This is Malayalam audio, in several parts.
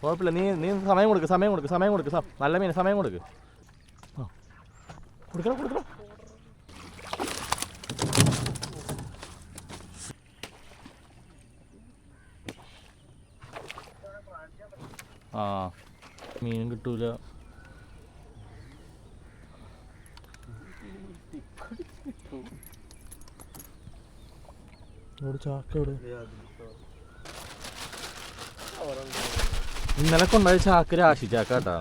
കുഴപ്പമില്ല, നീ സമയം കൊടുക്ക്. നല്ല മീൻ സമയം കൊടുക്ക്. കൊടുക്കണം. ആ മീനും കിട്ടൂല. ഇന്നലെ കൊണ്ടുപോയ ചാക്ക് രാശി ചാക്കാട്ടാ.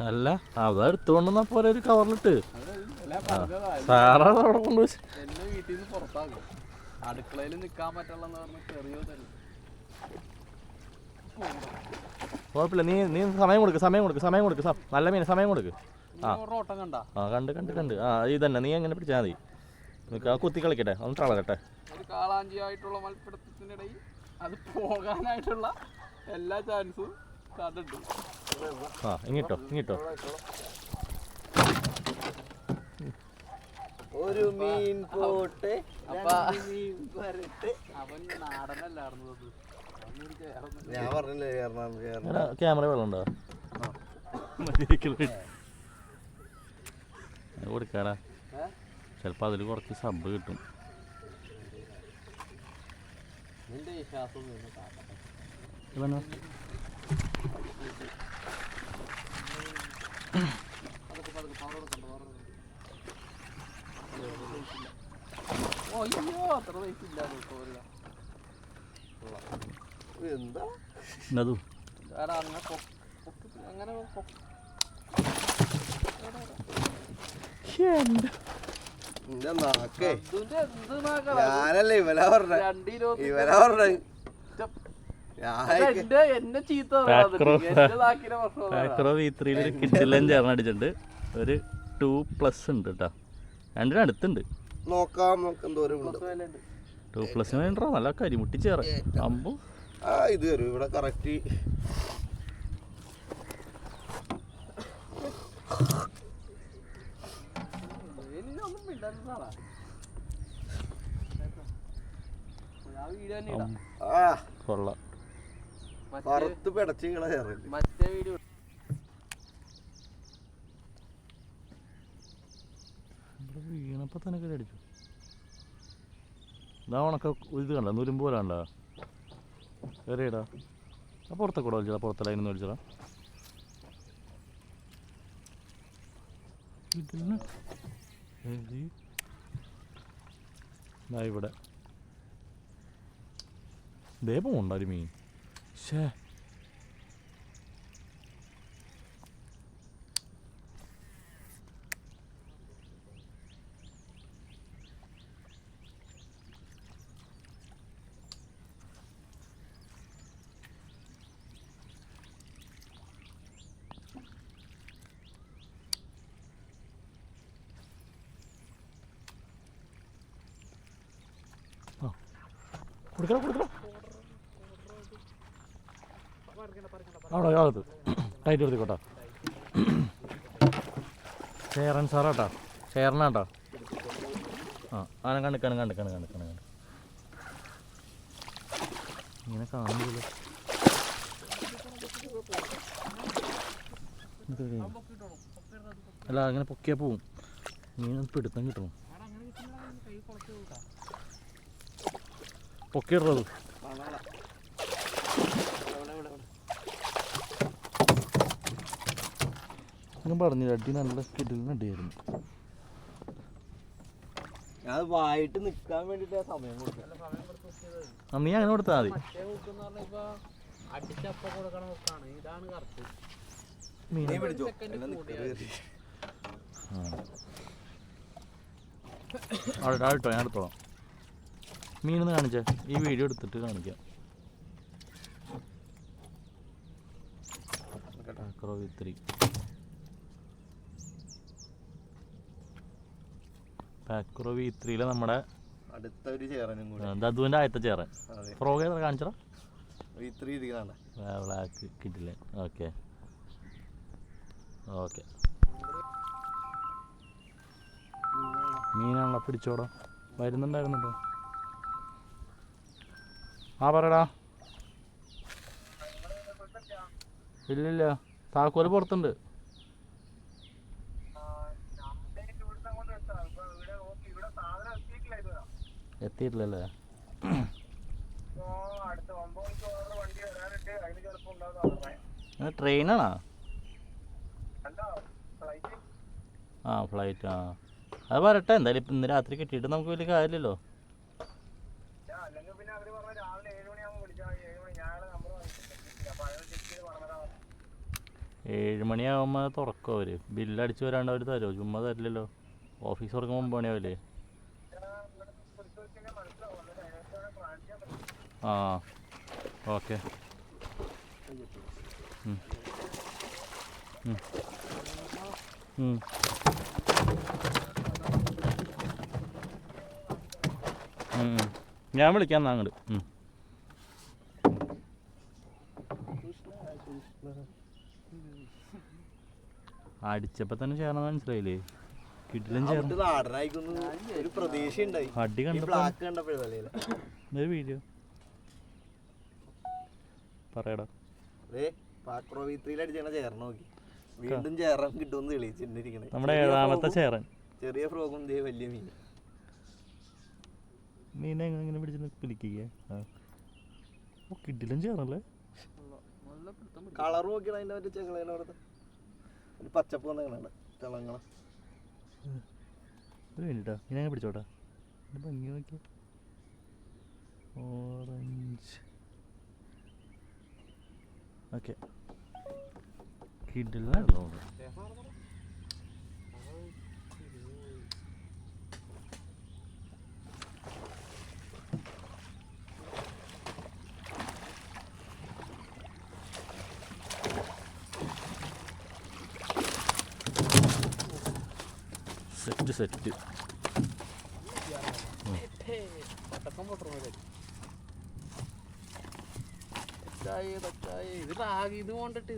അല്ല അവിടെ എടുത്തുകൊണ്ടുവന്നാ പോലെ ഒരു കവറിലിട്ട് സാറാ അവിടെ കൊണ്ടുപോയി. അടുക്കളയിൽ നിക്കാൻ പറ്റുള്ള കുഴപ്പമില്ല, നീ സമയം കൊടുക്ക്. നല്ല മീൻ സമയം കൊടുക്ക്. കണ്ട് ഇതന്നെ നീ എങ്ങനെ പിടിച്ചാൽ മതി. കുത്തി കളിക്കട്ടെ, ഒന്ന് തളകട്ടെ. ഒരു കാളാഞ്ചിയായിട്ടുള്ള മത്സരത്തിന്റെ ഇടയിൽ അത് പോകാനായിട്ടുള്ള എല്ലാ ചാൻസും കണ്ടിട്ട്. ഇങ്ങിട്ടോ ഒരു മീൻ പോട്ടെ. അവൻ നാടനല്ലായിരുന്നു. ഞാൻ പറഞ്ഞില്ലേ ക്യാമറ വെള്ളമുണ്ടോ കൊടുക്കാടാ. ചിലപ്പോൾ അതിൽ കുറച്ച് സബ് കിട്ടും. എന്താ ഞാനല്ലേ ഇവനാ പറഞ്ഞ കിഡിലും ചേർന്നടിച്ചിട്ടുണ്ട്. ഒരു 2+ ഉണ്ട് കേട്ടോ. രണ്ടിനും അടുത്തുണ്ട്. നോക്കാം എന്തോരം 2+ വേണ്ടോ. നല്ല കരിമുട്ടി ചേറ അമ്പോ. ഇത് വരും ഇവിടെ കറക്റ്റ്. കൊള്ളാം. പുറത്ത് പിടച്ച് മറ്റേ വീഡിയോ വീണപ്പോ തന്നെ അടിച്ചു. ഇതാ ഉണക്ക ഇത് കണ്ട നുരുമ്പ് പോലെ കണ്ട വേറെടാ. ആ പുറത്തൊക്കെ കൂടെ വലിച്ചതാ. പുറത്തെ ലൈനൊന്ന് വലിച്ചതാ. ഇതിന് ഇവിടെ ദേ പോണ്ട ഒരു മീൻ. ശേ കൊടുക്കണം. അവിടെ അകത്ത് ടൈറ്റ് എടുത്തിക്കോട്ടെ. ചേരൻ സാറാട്ടാ. ചേരനാട്ടാ. കണ്ട് ഇങ്ങനെ കാണുന്നില്ല. അല്ല അങ്ങനെ പൊക്കിയാൽ പോവും. മീൻ പിടുത്തം കിട്ടണം. പൊക്കിയിടുന്നത് ഞാൻ പറഞ്ഞില്ല. അടി നല്ല കിടലിന് അടിയായിരുന്നു. ഞാൻ വായിട്ട് നിക്കാൻ വേണ്ടിട്ട് സമയം കൊടുക്കാം. നീ അങ്ങനെ കൊടുത്താൽ മതി. ആട്ടോ ഞാൻ എടുത്തോളാം. മീനൊന്ന് കാണിച്ചേ. ഈ വീഡിയോ എടുത്തിട്ട് കാണിക്കാം. പാക്രോ V3 നമ്മുടെ അടുത്തൊരു ചേറനും കൂടി. ദതുവിൻ്റെ ആദ്യത്തെ ചേറൻ. ഫ്രോഗ് ഏതാ കാണിച്ചടാ? V3 ബ്ലാക്ക് കിട്ടില്ല. ഓക്കെ മീനാണല്ലോ. പിടിച്ചോടോ. വരുന്നുണ്ടായിരുന്നല്ലോ. ആ പറയടാ. ഇല്ലില്ല, താക്കോല് പുറത്തുണ്ട്. എത്തിയിട്ടില്ലല്ലേ? ട്രെയിനാണോ? ആ ഫ്ലൈറ്റ്. ആ അത് വരട്ടെ എന്തായാലും. ഇപ്പം ഇന്ന് രാത്രി കിട്ടിയിട്ട് നമുക്ക് വലിയ കാര്യമില്ലല്ലോ. 7 മണിയാകുമ്പോൾ തുറക്കും അവർ. ബില്ലടിച്ച് വരാണ്ട് അവർ തരുമോ? ചുമ്മാ തരില്ലല്ലോ. ഓഫീസ് തുറക്കുമ്പോൾ 9 മണിയാവില്ലേ? ആ ഓക്കെ. ഞാൻ വിളിക്കാം എന്നാ അങ്ങോട്ട്. അടിച്ചപ്പോൾ തന്നെ ചേർന്ന് മനസ്സിലായില്ലേ? കിട്ടിലും ചേർന്ന് ഒരു പ്രതീക്ഷ ഉണ്ടായി. അടി കണ്ടപ്പോഴേ വീഡിയോ പറയടാ. വീണ്ടും ചേറാൻ കിട്ടുമെന്ന് തെളിയിച്ചിരിക്കണേ. നമ്മുടെ 7ാമത്തെ ചേറൻ. ചെറിയ ഫ്രോഗും വലിയ മീൻ. മീനെ എങ്ങനെ പിടിച്ച് പിടിക്കുക? കിട്ടിലും ചേർന്നല്ലേ? കളർ നോക്കിയാണ് അതിന്റെ മറ്റേ ചെങ്ങളോടത്ത് പച്ചപ്പ് വന്ന തിളങ്ങണ. ഒരു മിനിറ്റാ, ഇങ്ങനെ പിടിച്ചോട്ടാ. ഭംഗി നോക്കിയ ഓറഞ്ച്. ഓക്കെ, കിടിലാണല്ലോ. സെറ്റ്. ഇത് റാഗിന്ന് പോണ്ടിട്ട്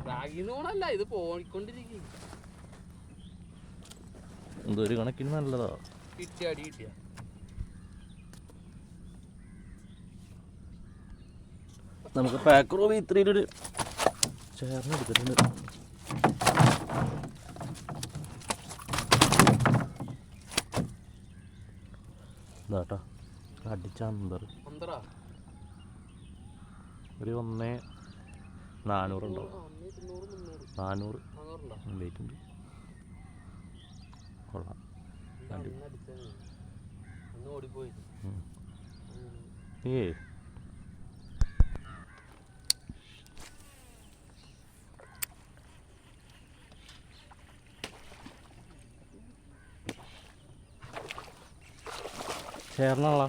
റാഗിന്ന് പോണല്ല, ഇത് പോയിക്കൊണ്ടിരിക്കും. എന്തൊരു കണക്കിന് നല്ലതാ. കിട്ടിയ നമുക്ക് പാക്കറോ ഇത്രയിലൊരു ചേർന്ന് എടുത്തിട്ടുണ്ട്. ഇതാട്ടാ അടിച്ച അന്തർ ഒരു 1,400 ഉണ്ടാവും. 400 വെയിറ്റ് ഉണ്ട്. കൊള്ളാം. ഏ ചേർന്നുള്ള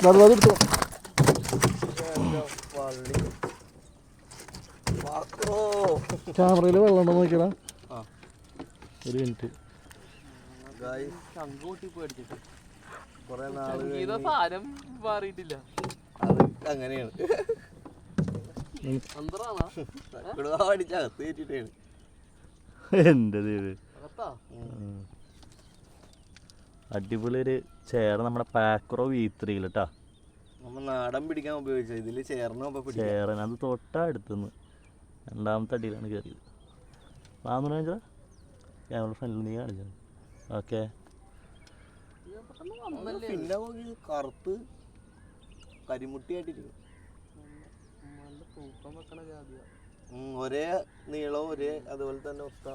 അതെടുത്തോ. ക്യാമറയിൽ വെള്ളം ഉണ്ടോ നോക്കിയടാ. ഒരു മിനിറ്റ്. സാധനം മാറിയിട്ടില്ല. അത് അങ്ങനെയാണ്. എൻ്റെ ദൈവം, അടിപൊളി ഒരു ചേർ. നമ്മുടെ പാക്കറോ V3 കേട്ടാ. നമ്മൾ നാടൻ പിടിക്കാൻ ഉപയോഗിച്ചത്. ഇതില് ചേരൻ അത് തൊട്ടാ അടുത്തുനിന്ന് 2ാമത്തെ അടിയിലാണ് കയറിയത്. വാങ്ങുന്ന വെച്ചാ ക്യാമറ ഫ്രണ്ടിൽ നീ കാണിച്ചത്. ഓക്കെ, പിന്നെ കറുത്ത് കരിമുട്ടിയായിട്ടിരിക്കും. ഒരേ നീളവും ഒരേ അതുപോലെ തന്നെ ഒത്ത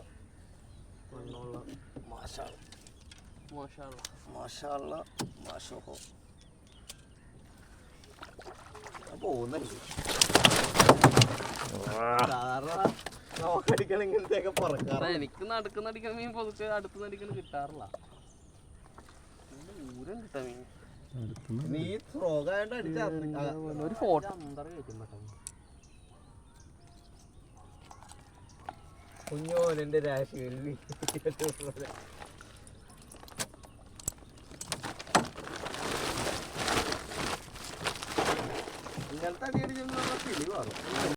പോകുന്നല്ലേ ഇങ്ങനത്തെയൊക്കെ പറക്കാം. എനിക്ക് നടുക്കുന്നടിക്കണ മീൻ പൊതുക്കെ അടുത്ത് നടിക്കണ കിട്ടാറില്ല. ദൂരം കിട്ടാ മീൻ. നീ ഫ്രോഗായിട്ട് ഒരു ഫോട്ടോ അന്തറ കയറ്റും പെട്ടെന്ന്. കുഞ്ഞോനെ രാശിയിൽ ഇങ്ങനത്തെ അടിയടിച്ചൊന്നും കിളി മാറും.